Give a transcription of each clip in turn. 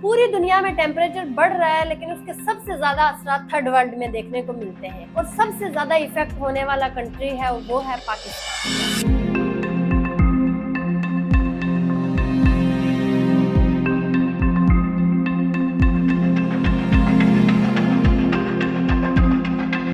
पूरी दुनिया में टेम्परेचर बढ़ रहा है, लेकिन उसके सबसे ज्यादा असर थर्ड वर्ल्ड में देखने को मिलते हैं और सबसे ज्यादा इफेक्ट होने वाला कंट्री है वो है पाकिस्तान।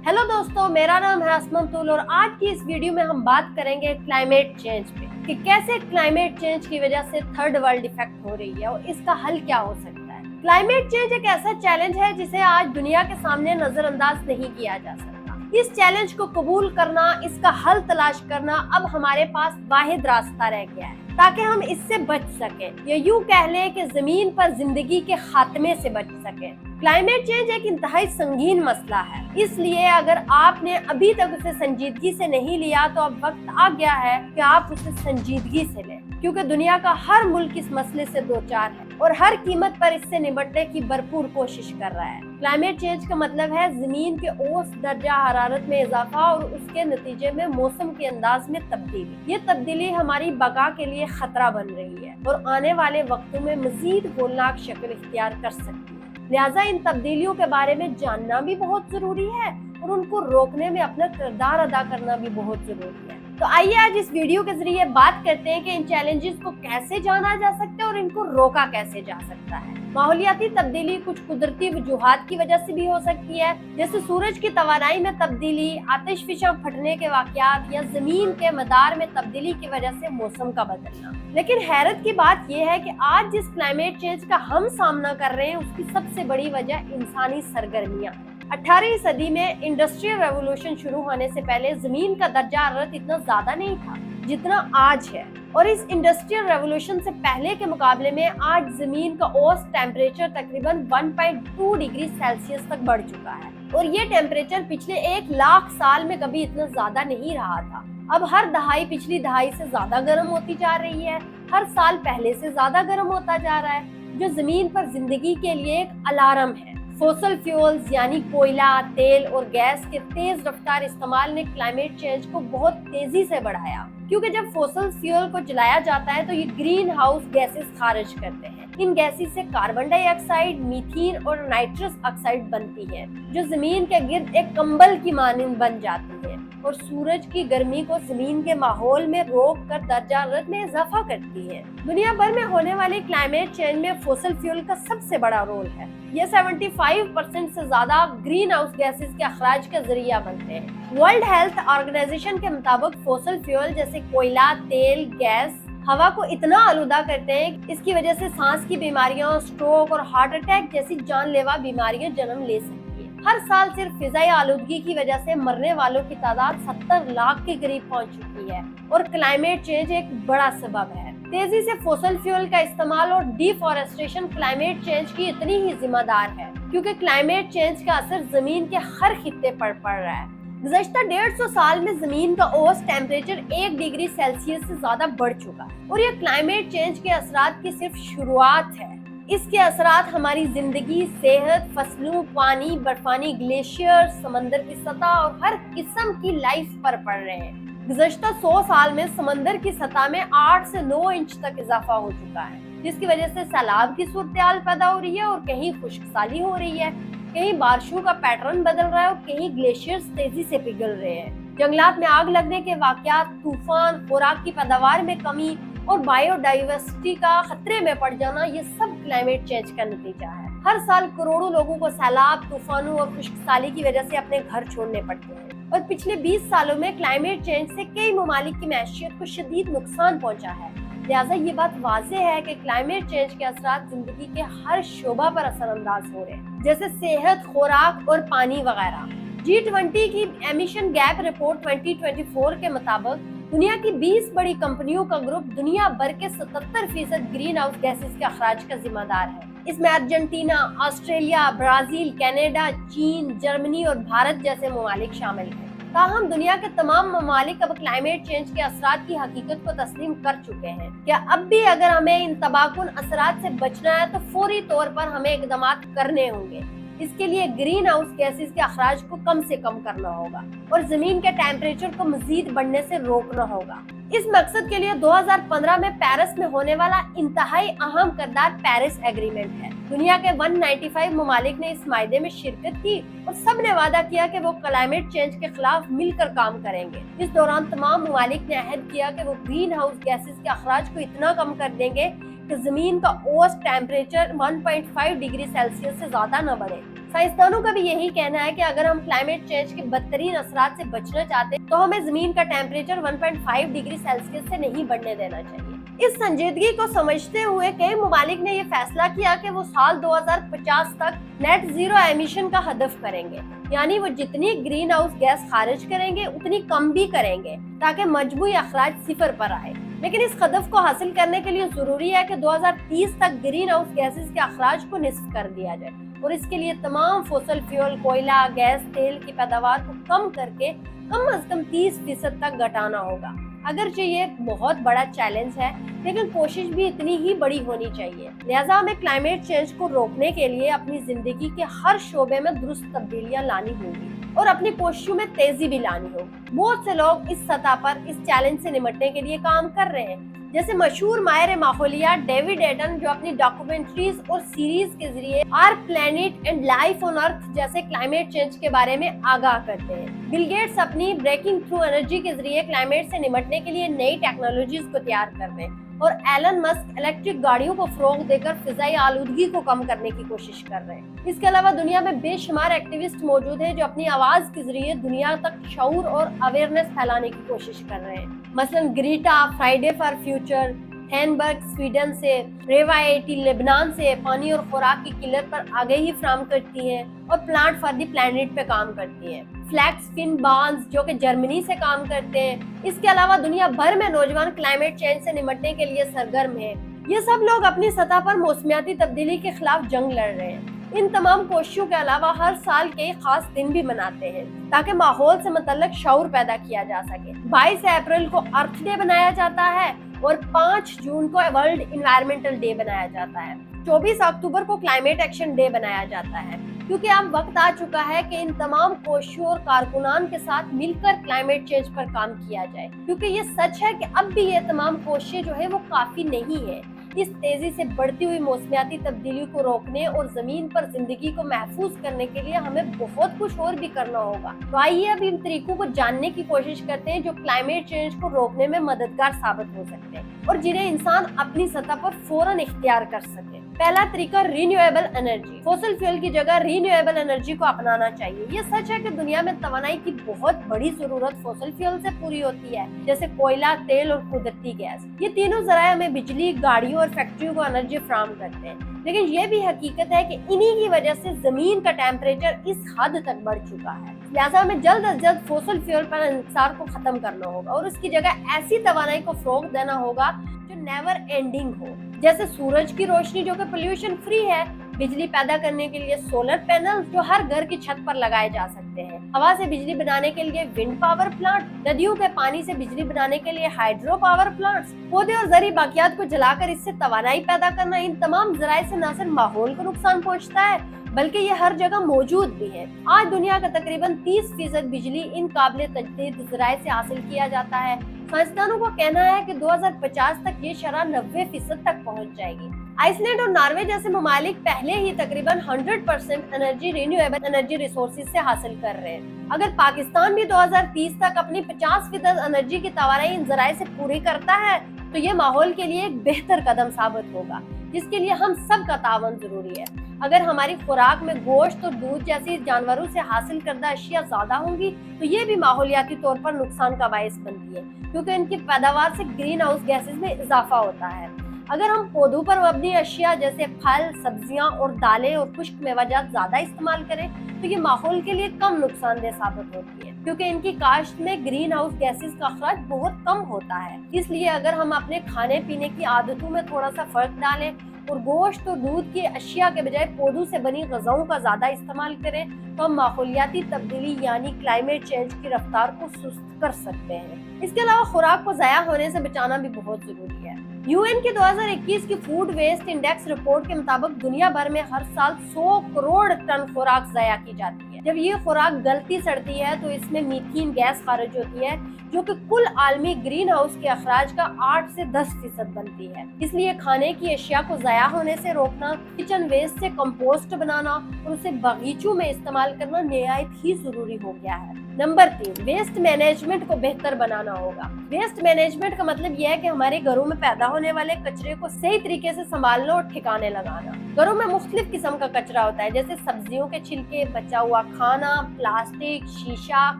हेलो दोस्तों, मेरा नाम है असमा अब्दुल और आज की इस वीडियो में हम बात करेंगे क्लाइमेट चेंज पे कि कैसे क्लाइमेट चेंज की वजह से थर्ड वर्ल्ड इफेक्ट हो रही है और इसका हल क्या हो सकता है। क्लाइमेट चेंज एक ऐसा चैलेंज है जिसे आज दुनिया के सामने नजरअंदाज नहीं किया जा सकता। इस चैलेंज को कबूल करना, इसका हल तलाश करना अब हमारे पास वाहिद रास्ता रह गया है ताकि हम इससे बच सकें, या यूं कह लें कि जमीन पर जिंदगी के खात्मे से बच सकें। क्लाइमेट चेंज एक इंतहाई संगीन मसला है, इसलिए अगर आपने अभी तक उसे संजीदगी से नहीं लिया तो अब वक्त आ गया है कि आप उसे संजीदगी से लें, क्योंकि दुनिया का हर मुल्क इस मसले से दो चार है और हर कीमत पर इससे निपटने की भरपूर कोशिश कर रहा है। क्लाइमेट चेंज का मतलब है जमीन के औसत दर्जा हरारत में इजाफा और उसके नतीजे में मौसम के अंदाज में तब्दीली। ये तब्दीली हमारी बका के लिए खतरा बन रही है और आने वाले वक्तों में मजीद होलनाक शक्ल इख्तियार कर सकती है। लिहाजा इन तब्दीलियों के बारे में जानना भी बहुत जरूरी है और उनको रोकने में अपना किरदार अदा करना भी बहुत जरूरी है। तो आइए आज इस वीडियो के जरिए बात करते हैं कि इन चैलेंजेस को कैसे जाना जा सकता है और इनको रोका कैसे जा सकता है। माहौलियाती तब्दीली कुछ कुदरती वजूहात की वजह से भी हो सकती है, जैसे सूरज की तवानाई में तब्दीली, आतिशफिशा फटने के वाकयात या जमीन के मदार में तब्दीली की वजह से मौसम का बदलना। लेकिन हैरत की बात यह है कि आज जिस क्लाइमेट चेंज का हम सामना कर रहे हैं उसकी सबसे बड़ी वजह इंसानी सरगर्मियां हैं। 18वीं सदी में इंडस्ट्रियल रेवोल्यूशन शुरू होने से पहले जमीन का दर्जा हरारत इतना ज्यादा नहीं था जितना आज है, और इस इंडस्ट्रियल रेवोल्यूशन से पहले के मुकाबले में आज जमीन का औसत टेम्परेचर तकरीबन 1.2 डिग्री सेल्सियस तक बढ़ चुका है और ये टेम्परेचर पिछले 1 लाख साल में कभी इतना ज्यादा नहीं रहा था। अब हर दहाई पिछली दहाई से ज्यादा गर्म होती जा रही है, हर साल पहले से ज्यादा गर्म होता जा रहा है, जो जमीन पर जिंदगी के लिए एक अलार्म है। फोसल फ्यूल्स यानी कोयला, तेल और गैस के तेज रफ्तार इस्तेमाल ने क्लाइमेट चेंज को बहुत तेजी से बढ़ाया, क्योंकि जब फोसल फ्यूल को जलाया जाता है तो ये ग्रीन हाउस गैसेस खारिज करते हैं। इन गैसेस से कार्बन डाइऑक्साइड, मीथेन और नाइट्रस ऑक्साइड बनती है, जो जमीन के गिर्द एक कंबल की मानंद बन जाती है और सूरज की गर्मी को जमीन के माहौल में रोक कर दर्जा हरारत में इजाफा करती है। दुनिया भर में होने वाले क्लाइमेट चेंज में फोसल फ्यूल का सबसे बड़ा रोल है। ये 75% से ज्यादा ग्रीन हाउस गैसेस के अखराज का जरिया बनते हैं। वर्ल्ड हेल्थ ऑर्गेनाइजेशन के मुताबिक फोसल फ्यूल जैसे कोयला, तेल, गैस हवा को इतना आलूदा करते हैं कि इसकी वजह से सांस की बीमारियां, स्ट्रोक और हार्ट अटैक जैसी जानलेवा बीमारियां जन्म ले सकती हैं। हर साल सिर्फ फिजाई आलूदगी की वजह से मरने वालों की तादाद 70 लाख के करीब पहुंच चुकी है और क्लाइमेट चेंज एक बड़ा सबब है। तेजी से फोसल फ्यूल का इस्तेमाल और डिफॉरेस्टेशन क्लाइमेट चेंज की इतनी ही जिम्मेदार है, क्योंकि क्लाइमेट चेंज का असर जमीन के हर खित्ते पर पड़ रहा है। गुज़श्ता 150 साल में जमीन का औसत टेम्परेचर 1 डिग्री सेल्सियस से ज्यादा बढ़ चुका है और ये क्लाइमेट चेंज के असरात की सिर्फ शुरुआत है। इसके असरात हमारी जिंदगी, सेहत, फसलों, पानी, बर्फानी ग्लेशियर, समंदर की सतह और हर किस्म की लाइफ पर पड़ रहे हैं। गुज़श्ता 100 साल में समंदर की सतह में 8 से 9 इंच तक इजाफा हो चुका है, जिसकी वजह से सैलाब की सूरत-ए-हाल पैदा हो रही है और कहीं खुश्कसाली हो रही है, कहीं बारिशों का पैटर्न बदल रहा है और कहीं ग्लेशियर्स तेजी से पिघल रहे हैं। जंगलात में आग लगने के वाकयात, तूफान, खुराक की पैदावार में कमी और बायोडाइवर्सिटी का खतरे में पड़ जाना, ये सब क्लाइमेट चेंज का नतीजा है। हर साल करोड़ों लोगों को सैलाब, तूफानों और खुश्कसाली की वजह से अपने घर छोड़ने पड़ते हैं और पिछले 20 सालों में क्लाइमेट चेंज से कई ममालिक की मैशियत को शदीद नुकसान पहुंचा है। लिहाजा ये बात वाज़ेह है कि क्लाइमेट चेंज के असरात जिंदगी के हर शोबा पर असरअंदाज हो रहे हैं, जैसे सेहत, खुराक और पानी वगैरह। G20 की एमिशन गैप रिपोर्ट 2024 के मुताबिक दुनिया की 20 बड़ी कंपनियों का ग्रुप दुनिया भर के 77% ग्रीन हाउस गैसेस के अखराज का जिम्मेदार है। इसमें अर्जेंटीना, ऑस्ट्रेलिया, ब्राजील, कनाडा, चीन, जर्मनी और भारत जैसे ममालिक शामिल हैं। ताहम दुनिया के तमाम ममालिक अब क्लाइमेट चेंज के असरात की हकीकत को तस्लीम कर चुके हैं। क्या अब भी अगर हमें इन तबाहकुन असरात से बचना है तो फौरी तौर पर हमें इक़दामात करने होंगे। इसके लिए ग्रीन हाउस गैसेस के अखराज को कम से कम करना होगा और जमीन के टेम्परेचर को मजीद बढ़ने से रोकना होगा। इस मकसद के लिए 2015 में पेरिस में होने वाला इंतहाई अहम किरदार पेरिस एग्रीमेंट है। दुनिया के 195 ममालिक ने इस मायदे में शिरकत की और सब ने वादा किया कि वो क्लाइमेट चेंज के खिलाफ मिलकर काम करेंगे। इस दौरान तमाम ममालिक ने अहद किया कि वो ग्रीन हाउस गैसेस के अखराज को इतना कम कर देंगे कि जमीन का औसत टेम्परेचर 1.5 डिग्री सेल्सियस से ज्यादा न बढ़े। साइंसदानों का भी यही कहना है कि अगर हम क्लाइमेट चेंज के बदतरीन असरात से बचना चाहते हैं तो हमें जमीन का टेम्परेचर 1.5 डिग्री सेल्सियस से नहीं बढ़ने देना चाहिए। इस संजीदगी को समझते हुए कई ममालिक ने ये फैसला किया कि वो साल 2050 तक नेट जीरो एमिशन का हदफ करेंगे, यानी वो जितनी ग्रीन हाउस गैस खारिज करेंगे उतनी कम भी करेंगे ताकि मजमूई अखराज सिफर पर आए। लेकिन इस हदफ को हासिल करने के लिए जरूरी है कि 2030 तक ग्रीन हाउस गैसेस के अखराज को निस्फ कर दिया जाए और इसके लिए तमाम फॉसिल फ्यूल, कोयला, गैस, तेल की पैदावार को कम करके कम से कम 30% तक घटाना होगा। अगरचे ये बहुत बड़ा चैलेंज है, लेकिन कोशिश भी इतनी ही बड़ी होनी चाहिए। लिहाजा हमें क्लाइमेट चेंज को रोकने के लिए अपनी जिंदगी के हर शोबे में दुरुस्त तब्दीलियां लानी होंगी और अपनी कोशिशों में तेजी भी लानी होगी। बहुत से लोग इस सतह पर इस चैलेंज से निपटने के लिए काम कर रहे हैं, जैसे मशहूर माहिर माहौलियात डेविड एटन, जो अपनी डॉक्यूमेंट्रीज और सीरीज के जरिए our planet and life on earth जैसे क्लाइमेट चेंज के बारे में आगाह करते हैं। बिल गेट्स अपनी ब्रेकिंग थ्रू एनर्जी के जरिए क्लाइमेट से निपटने के लिए नई टेक्नोलॉजीज को तैयार कर रहे हैं और एलन मस्क इलेक्ट्रिक गाड़ियों को फरोग देकर फिजाई आलूदगी को कम करने की कोशिश कर रहे हैं। इसके अलावा दुनिया में बेशुमार एक्टिविस्ट मौजूद हैं जो अपनी आवाज के जरिए दुनिया तक शऊर और अवेयरनेस फैलाने की कोशिश कर रहे हैं। मसलन ग्रीटा फ्राइडे फॉर फ्यूचर, हैनबर्ग स्वीडन से, रेवा 80 लेबनान से पानी और खुराक की किल्लत पर आगाही फराहम करती हैं और प्लांट फॉर द प्लैनेट पे काम करती हैं। फ्लैक्स फिन बार्न्स जो कि जर्मनी से काम करते हैं। इसके अलावा दुनिया भर में नौजवान क्लाइमेट चेंज से निपटने के लिए सरगर्म हैं। ये सब लोग अपनी सतह पर मौसमियाती तब्दीली के खिलाफ जंग लड़ रहे हैं। इन तमाम कोशिशों के अलावा हर साल के खास दिन भी मनाते हैं ताकि माहौल से मुतल्लिक शऊर पैदा किया जा सके। 22 अप्रैल को अर्थ डे बनाया जाता है और 5 जून को वर्ल्ड इन्वायरमेंटल डे बनाया जाता है। 24 अक्टूबर को क्लाइमेट एक्शन डे बनाया जाता है, क्योंकि अब वक्त आ चुका है कि इन तमाम कोशिशों और कारकुनान के साथ मिलकर क्लाइमेट चेंज पर काम किया जाए, क्योंकि ये सच है कि अब भी ये तमाम कोशिशें जो है वो काफी नहीं है। इस तेजी से बढ़ती हुई मौसमियाती तब्दीली को रोकने और जमीन पर जिंदगी को महफूज करने के लिए हमें बहुत कुछ और भी करना होगा। तो आइए अब इन तरीकों को जानने की कोशिश करते हैं जो क्लाइमेट चेंज को रोकने में मददगार साबित हो सकते हैं और जिन्हें इंसान अपनी सतह पर फौरन इख्तियार कर सके। पहला तरीका रिन्यूएबल एनर्जी। फॉसिल फ्यूल की जगह रिन्यूएबल एनर्जी को अपनाना चाहिए। ये सच है कि दुनिया में तवानाई की बहुत बड़ी जरूरत फॉसिल फ्यूल से पूरी होती है, जैसे कोयला, तेल और कुदरती गैस। ये तीनों जराए हमें बिजली, गाड़ियों और फैक्ट्रियों को एनर्जी फराहम करते हैं, लेकिन ये भी हकीकत है कि इन्हीं की वजह से जमीन का टेम्परेचर इस हद तक बढ़ चुका है। लिहाजा हमें जल्द अज जल्द फॉसिल फ्यूल पर इंसार को खत्म करना होगा और उसकी जगह ऐसी तवानाई को फरोग देना होगा जो नेवर एंडिंग हो, जैसे सूरज की रोशनी जो कि पोल्यूशन फ्री है, बिजली पैदा करने के लिए सोलर पैनल जो हर घर की छत पर लगाए जा सकते हैं, हवा से बिजली बनाने के लिए विंड पावर प्लांट, नदियों के पानी से बिजली बनाने के लिए हाइड्रो पावर प्लांट्स, पौधे और जरी बाकियात को जलाकर इससे तवानाई पैदा करना। इन तमाम जराए से न सिर्फ माहौल को नुकसान पहुंचता है बल्कि ये हर जगह मौजूद भी है। आज दुनिया का तकरीबन 30% बिजली इन काबिल तजदीद जराए से हासिल किया जाता है। साइंसदानों का कहना है कि 2050 तक ये शरह 90% तक पहुंच जाएगी। आइसलैंड और नॉर्वे जैसे ममालिक पहले ही तकरीबन 100% एनर्जी रिन्यूएबल एनर्जी रिसोर्सेज से हासिल कर रहे हैं। अगर पाकिस्तान भी 2030 तक अपनी 50% एनर्जी की तवानाई इन जराए से पूरी करता है तो ये माहौल के लिए एक बेहतर कदम साबित होगा, जिसके लिए हम सब का तावन जरूरी है। अगर हमारी खुराक में गोश्त और दूध जैसी जानवरों से हासिल करदा अशिया ज्यादा होंगी तो ये भी माहौलियाती तौर पर नुकसान का बायस बनती है, क्योंकि इनकी पैदावार से ग्रीन हाउस गैसेस में इजाफा होता है। अगर हम पौधों पर मबनी अशिया जैसे फल, सब्जियां और दालें और खुश्क मेवाजात ज्यादा इस्तेमाल करें तो ये माहौल के लिए कम नुकसानदेह साबित होती है, क्योंकि इनकी काश्त में ग्रीन हाउस गैसेस का अखराज बहुत कम होता है। इसलिए अगर हम अपने खाने पीने की आदतों में थोड़ा सा फर्क डालें और गोश्त और दूध की अशिया के बजाय पौधों से बनी ग़िज़ाओं का ज्यादा इस्तेमाल करें तो हम माहौलियाती तब्दीली यानी क्लाइमेट चेंज की रफ्तार को सुस्त कर सकते हैं। इसके अलावा खुराक को ज़ाया होने से बचाना भी बहुत जरूरी है। यूएन की 2021 की फूड वेस्ट इंडेक्स रिपोर्ट के मुताबिक दुनिया भर में हर साल 100 करोड़ टन खुराक ज़ाया की जाती है। जब ये खुराक गलती सड़ती है तो इसमें मीथेन गैस खारिज होती है, जो कि कुल आलमी ग्रीन हाउस के अखराज का 8 से 10% बनती है। इसलिए खाने की अशिया को ज़ाया होने से रोकना, किचन वेस्ट से कंपोस्ट बनाना और उसे बगीचों में इस्तेमाल करना निहायत ही जरूरी हो गया है। नंबर 3, वेस्ट मैनेजमेंट को बेहतर बनाना होगा। वेस्ट मैनेजमेंट का मतलब यह है कि हमारे घरों में पैदा होने वाले कचरे को सही तरीके से संभालना और ठिकाने लगाना। घरों में मुख्तलिफ किस्म का कचरा होता है, जैसे सब्जियों के छिलके, बचा हुआ खाना, प्लास्टिक, शीशा,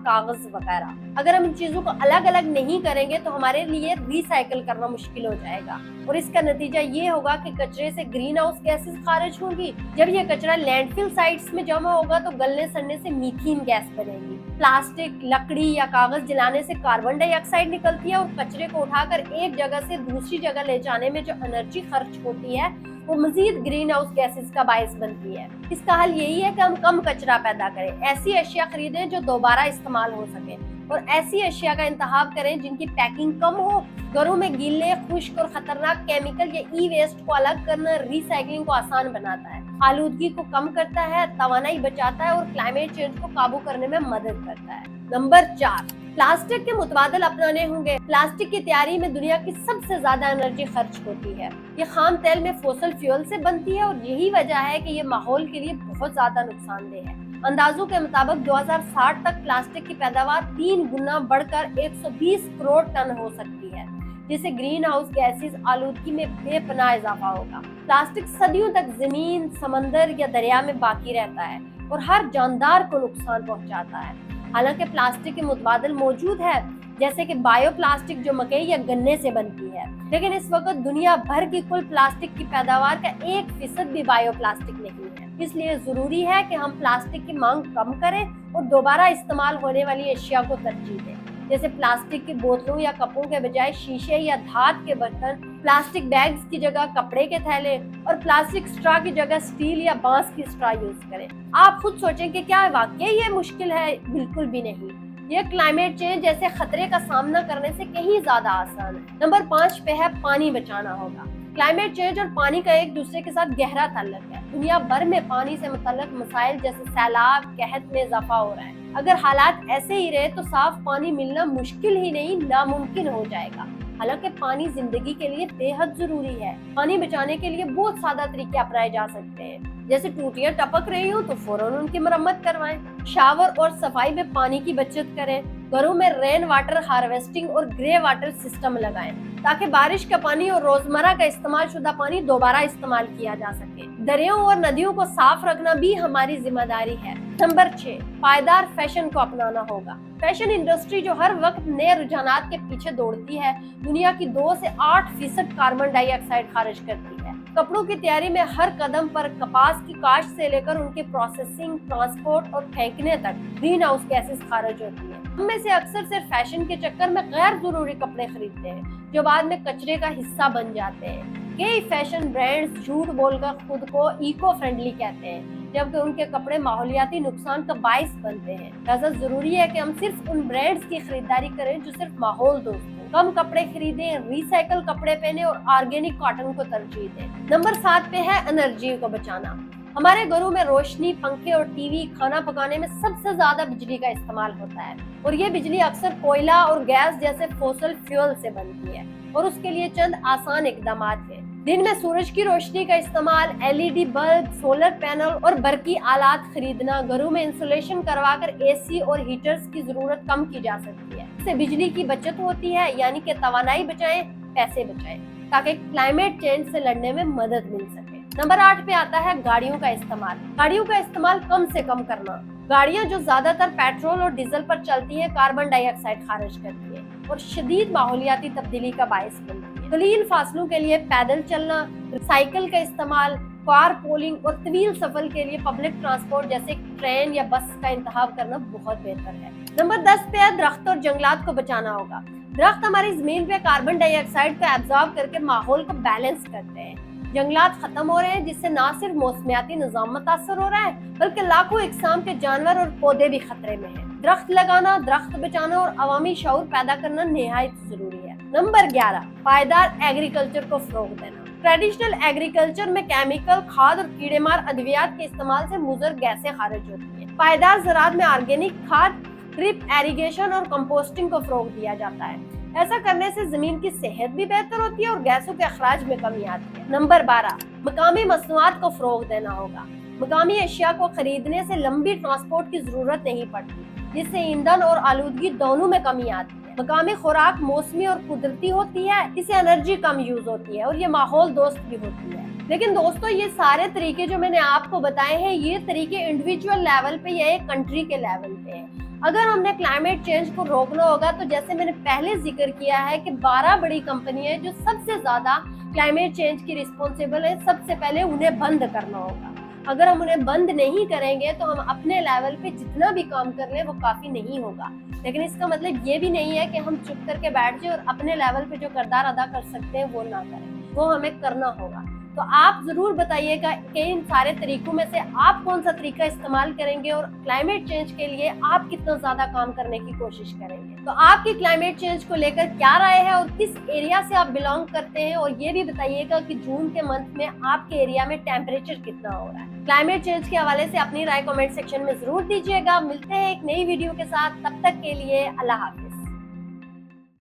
कागज वगैरह। अगर हम इन चीजों को अलग अलग नहीं करेंगे तो हमारे लिए रिसाइकल करना मुश्किल हो जाएगा और इसका नतीजा ये होगा कि कचरे से ग्रीन हाउस गैसेस खारिज होंगी। जब ये कचरा लैंडफिल साइट्स में जमा होगा तो गलने सड़ने से मीथेन गैस बनेगी। प्लास्टिक, लकड़ी या कागज जलाने से कार्बन डाइऑक्साइड निकलती है और कचरे को उठाकर एक जगह से दूसरी जगह ले जाने में जो एनर्जी खर्च होती है वो मजीद ग्रीन हाउस गैसेस का बायस बनती है। इसका हल यही है कि हम कम कचरा पैदा करें, ऐसी अशिया खरीदें जो दोबारा इस्तेमाल हो सके और ऐसी अशिया का इंतखाब करें जिनकी पैकिंग कम हो। घरों में गीले, खुश्क और खतरनाक केमिकल या ई वेस्ट को अलग करना रिसाइकलिंग को आसान बनाता है, आलूदगी को कम करता है, तवानाई बचाता है और क्लाइमेट चेंज को काबू करने में मदद करता है। नंबर 4, प्लास्टिक के मुतबादल अपनाने होंगे। प्लास्टिक की तैयारी में दुनिया की सबसे ज्यादा एनर्जी खर्च होती है। ये खाम तेल में फोसिल फ्यूल से बनती है और यही वजह है कि ये माहौल के लिए बहुत ज्यादा नुकसानदेह है। अंदाजों के मुताबिक 2060 तक प्लास्टिक की पैदावार 3 गुना बढ़कर 120 करोड़ टन हो सकती है, जिससे ग्रीन हाउस गैसेस आलूदगी में बेपनाह इजाफा होगा। प्लास्टिक सदियों तक जमीन, समंदर या दरिया में बाकी रहता है और हर जानदार को नुकसान पहुंचाता है। हालांकि प्लास्टिक के मुतबादल मौजूद है, जैसे कि बायो प्लास्टिक जो मकई या गन्ने से बनती है, लेकिन इस वक्त दुनिया भर की कुल प्लास्टिक की पैदावार का 1% भी बायो प्लास्टिक नहीं है। इसलिए जरूरी है कि हम प्लास्टिक की मांग कम करें और दोबारा इस्तेमाल होने वाली अशिया को तरजीह दें, जैसे प्लास्टिक की बोतलों या कपों के बजाय शीशे या धात के बर्तन, प्लास्टिक बैग्स की जगह कपड़े के थैले और प्लास्टिक स्ट्रॉ की जगह स्टील या बांस की स्ट्रॉ यूज करें। आप खुद सोचें कि क्या वाकई ये मुश्किल है? बिल्कुल भी नहीं। ये क्लाइमेट चेंज जैसे खतरे का सामना करने से कहीं ज्यादा आसान है। नंबर 5 पे है पानी बचाना होगा। क्लाइमेट चेंज और पानी का एक दूसरे के साथ गहरा ताल्लुक है। दुनिया भर में पानी से मुतल्लिक मसाइल जैसे सैलाब, कहत में इजाफा हो रहा है। अगर हालात ऐसे ही रहे तो साफ पानी मिलना मुश्किल ही नहीं, नामुमकिन हो जाएगा। हालांकि पानी जिंदगी के लिए बेहद जरूरी है। पानी बचाने के लिए बहुत सादा तरीके अपनाए जा सकते हैं, जैसे टूटियां टपक रही हो तो फौरन उनकी मरम्मत करवाएं, शावर और सफाई में पानी की बचत करें, घरों में रेन वाटर हार्वेस्टिंग और ग्रे वाटर सिस्टम लगाएं ताकि बारिश का पानी और रोजमर्रा का इस्तेमाल शुदा पानी दोबारा इस्तेमाल किया जा सके। दरियाओं और नदियों को साफ रखना भी हमारी जिम्मेदारी है। नंबर 6, पायदार फैशन को अपनाना होगा। फैशन इंडस्ट्री जो हर वक्त नए रुझानात के पीछे दौड़ती है, दुनिया की 2 से 8% कार्बन डाइऑक्साइड खारिज करती है। कपड़ों की तैयारी में हर कदम पर कपास की काश्त से लेकर उनकी प्रोसेसिंग, ट्रांसपोर्ट और फेंकने तक ग्रीन हाउस गैसेस खारिज होती है। हम में से अक्सर सिर्फ फैशन के चक्कर में गैर जरूरी कपड़े खरीदते हैं जो बाद में कचरे का हिस्सा बन जाते हैं। कई फैशन ब्रांड्स झूठ बोलकर खुद को इको फ्रेंडली कहते हैं, जबकि उनके कपड़े माहौलियाती नुकसान का बाइस बनते हैं। लिहाजा जरूरी है कि हम सिर्फ उन ब्रांड्स की खरीदारी करें जो सिर्फ माहौल दोस्त हो। कम कपड़े खरीदें, रिसाइकल कपड़े पहने और ऑर्गेनिक कॉटन को तरजीह दें। नंबर 7 पे है एनर्जी को बचाना। हमारे घरों में रोशनी, पंखे और टीवी, खाना पकाने में सबसे ज्यादा बिजली का इस्तेमाल होता है और ये बिजली अक्सर कोयला और गैस जैसे फोसिल फ्यूल से बनती है और उसके लिए चंद आसान इकदाम है। दिन में सूरज की रोशनी का इस्तेमाल, एलईडी बल्ब, सोलर पैनल और बरकी आलात खरीदना, घरों में इंसुलेशन करवाकर एसी और हीटर्स की जरूरत कम की जा सकती है। इससे बिजली की बचत होती है, यानी कि तवानाई बचाएं, पैसे बचाएं, ताकि क्लाइमेट चेंज से लड़ने में मदद मिल सके। नंबर 8 पे आता है गाड़ियों का इस्तेमाल। गाड़ियों का इस्तेमाल कम से कम करना। गाड़ियां जो ज्यादातर पेट्रोल और डीजल पर चलती हैं, कार्बन डाइऑक्साइड खारिज करती है और शदीद माहौलियाती तब्दीली का बायस बनती है। कलील फासलों के लिए पैदल चलना, साइकिल का इस्तेमाल, कार पोलिंग और तवील सफर के लिए पब्लिक ट्रांसपोर्ट जैसे ट्रेन या बस का इंतखाब करना बहुत बेहतर है। नंबर 10 पे है दरख्त और जंगलात को बचाना होगा। दरख्त हमारी जमीन पे कार्बन डाइऑक्साइड को एब्जॉर्ब करके माहौल को बैलेंस करते हैं। जंगलात खत्म हो रहे हैं, जिससे न सिर्फ मौसमियाती निजाम मुतासर हो रहा है बल्कि लाखों इकसाम के जानवर और पौधे भी खतरे में हैं। दरख्त लगाना, दरख्त बचाना और अवामी शऊर पैदा करना निहायत जरूरी है। नंबर 11, पायदार एग्रीकल्चर को फरोग देना। ट्रेडिशनल एग्रीकल्चर में केमिकल, खाद और कीड़ेमार अद्वियात के इस्तेमाल से मुज़र गैसें खारिज होती है। पायदार ज़राअत में ऑर्गेनिक खाद, ड्रिप इरिगेशन और कंपोस्टिंग को फरोग दिया जाता है। ऐसा करने से जमीन की सेहत भी बेहतर होती है और गैसों के अखराज में कमी आती है। नंबर 12, मकामी मसनूआत को फरोग देना होगा। मकामी अशिया को खरीदने से लंबी ट्रांसपोर्ट की जरूरत नहीं पड़ती, जिससे ईंधन और आलूदगी दोनों में कमी आती है। मकामी खुराक मौसमी और कुदरती होती है, इससे एनर्जी कम यूज होती है और ये माहौल दोस्त भी होती है। लेकिन दोस्तों, ये सारे तरीके जो मैंने आपको बताए हैं, ये तरीके इंडिविजुअल लेवल पे या एक कंट्री के लेवल पे है। अगर हमने क्लाइमेट चेंज को रोकना होगा तो जैसे मैंने पहले जिक्र किया है कि 12 बड़ी कंपनियां जो सबसे ज्यादा क्लाइमेट चेंज की रिस्पॉन्सिबल है, सबसे पहले उन्हें बंद करना होगा। अगर हम उन्हें बंद नहीं करेंगे तो हम अपने लेवल पे जितना भी काम कर लें वो काफी नहीं होगा। लेकिन इसका मतलब ये भी नहीं है कि हम चुप करके बैठ जाए और अपने लेवल पे जो किरदार अदा कर सकते हैं वो ना करें, वो हमें करना होगा। तो आप जरूर बताइएगा कि इन सारे तरीकों में से आप कौन सा तरीका इस्तेमाल करेंगे और क्लाइमेट चेंज के लिए आप कितना ज्यादा काम करने की कोशिश करेंगे। तो आपकी क्लाइमेट चेंज को लेकर क्या राय है और किस एरिया से आप बिलोंग करते हैं, और ये भी बताइएगा कि जून के मंथ में आपके एरिया में टेम्परेचर कितना हो रहा है। क्लाइमेट चेंज के हवाले से अपनी राय कमेंट सेक्शन में जरूर दीजिएगा। मिलते हैं एक नई वीडियो के साथ, तब तक के लिए अल्लाह हाफिज।